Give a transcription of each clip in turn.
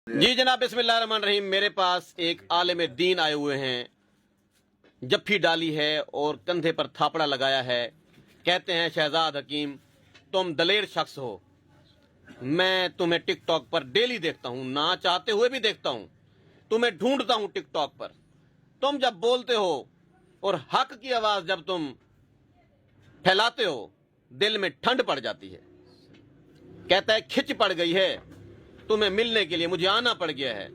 جی جناب، بسم اللہ الرحمن الرحیم۔ میرے پاس ایک عالم دین آئے ہوئے ہیں، جفی ڈالی ہے اور کندھے پر تھاپڑا لگایا ہے۔ کہتے ہیں شہزاد حکیم تم دلیر شخص ہو، میں تمہیں ٹک ٹاک پر ڈیلی دیکھتا ہوں، نہ چاہتے ہوئے بھی دیکھتا ہوں، تمہیں ڈھونڈتا ہوں ٹک ٹاک پر۔ تم جب بولتے ہو اور حق کی آواز جب تم پھیلاتے ہو، دل میں ٹھنڈ پڑ جاتی ہے۔ کہتا ہے کھچ پڑ گئی ہے، تمہیں ملنے کے لیے مجھے آنا پڑ گیا ہے۔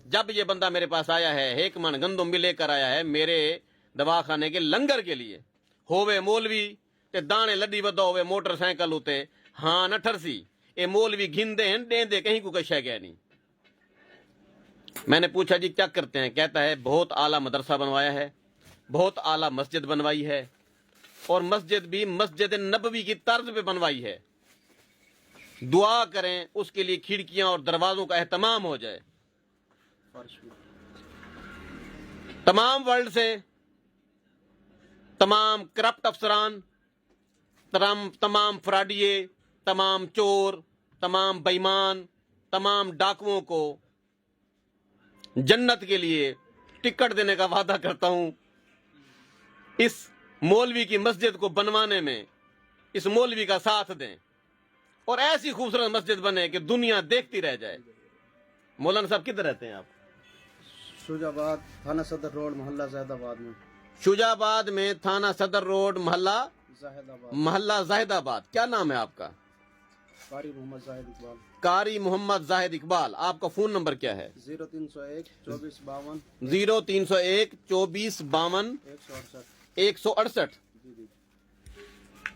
جب یہ بندہ میرے پاس آیا ہے، ایک من گندم بھی لے کر آیا ہے میرے دواخانے کے لنگر کے لیے۔ ہووے مولوی تے دانے لڈی ودا ہوئے موٹر سائیکل ہوتے، ہاں نہ ٹھرسی اے مولوی گھندے ہیں ڈیندے کہیں کو کشا گیا نہیں۔ میں نے پوچھا جی کیا کرتے ہیں؟ کہتا ہے بہت اعلیٰ مدرسہ بنوایا ہے، بہت اعلیٰ مسجد بنوائی ہے، اور مسجد بھی مسجد نبوی کی طرز پہ بنوائی ہے۔ دعا کریں اس کے لیے کھڑکیاں اور دروازوں کا اہتمام ہو جائے۔ تمام ورلڈ سے تمام کرپٹ افسران، تمام فراڈیے، تمام چور، تمام بےمان، تمام ڈاکوؤں کو جنت کے لیے ٹکٹ دینے کا وعدہ کرتا ہوں۔ اس مولوی کی مسجد کو بنوانے میں اس مولوی کا ساتھ دیں اور ایسی خوبصورت مسجد بنے کہ دنیا دیکھتی رہ جائے۔ مولانا صاحب کدھر رہتے ہیں آپ؟ شجاع آباد تھانہ صدر روڈ محلہ زاہد آباد میں۔ شجاع آباد میں تھانہ صدر روڈ محلہ زاہد آباد۔ کیا نام ہے آپ کا؟ قاری محمد زاہد اقبال۔ قاری محمد زاہد اقبال۔ آپ کا فون نمبر کیا ہے؟ 0301 2452 0301 2452 168۔ جی۔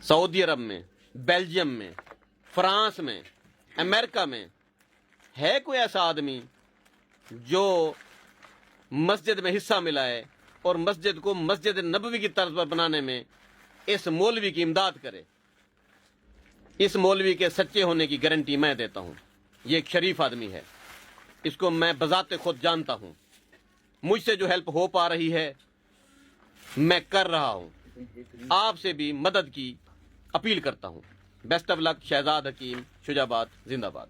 سعودی عرب میں، بیلجیم میں، فرانس میں، امریکہ میں ہے کوئی ایسا آدمی جو مسجد میں حصہ ملا ہے اور مسجد کو مسجد نبوی کی طرز پر بنانے میں اس مولوی کی امداد کرے؟ اس مولوی کے سچے ہونے کی گارنٹی میں دیتا ہوں۔ یہ ایک شریف آدمی ہے، اس کو میں بذات خود جانتا ہوں۔ مجھ سے جو ہیلپ ہو پا رہی ہے میں کر رہا ہوں، آپ سے بھی مدد کی اپیل کرتا ہوں۔ بیسٹ آف لک۔ شہزاد حکیم، شجاع آباد، زندہ باد۔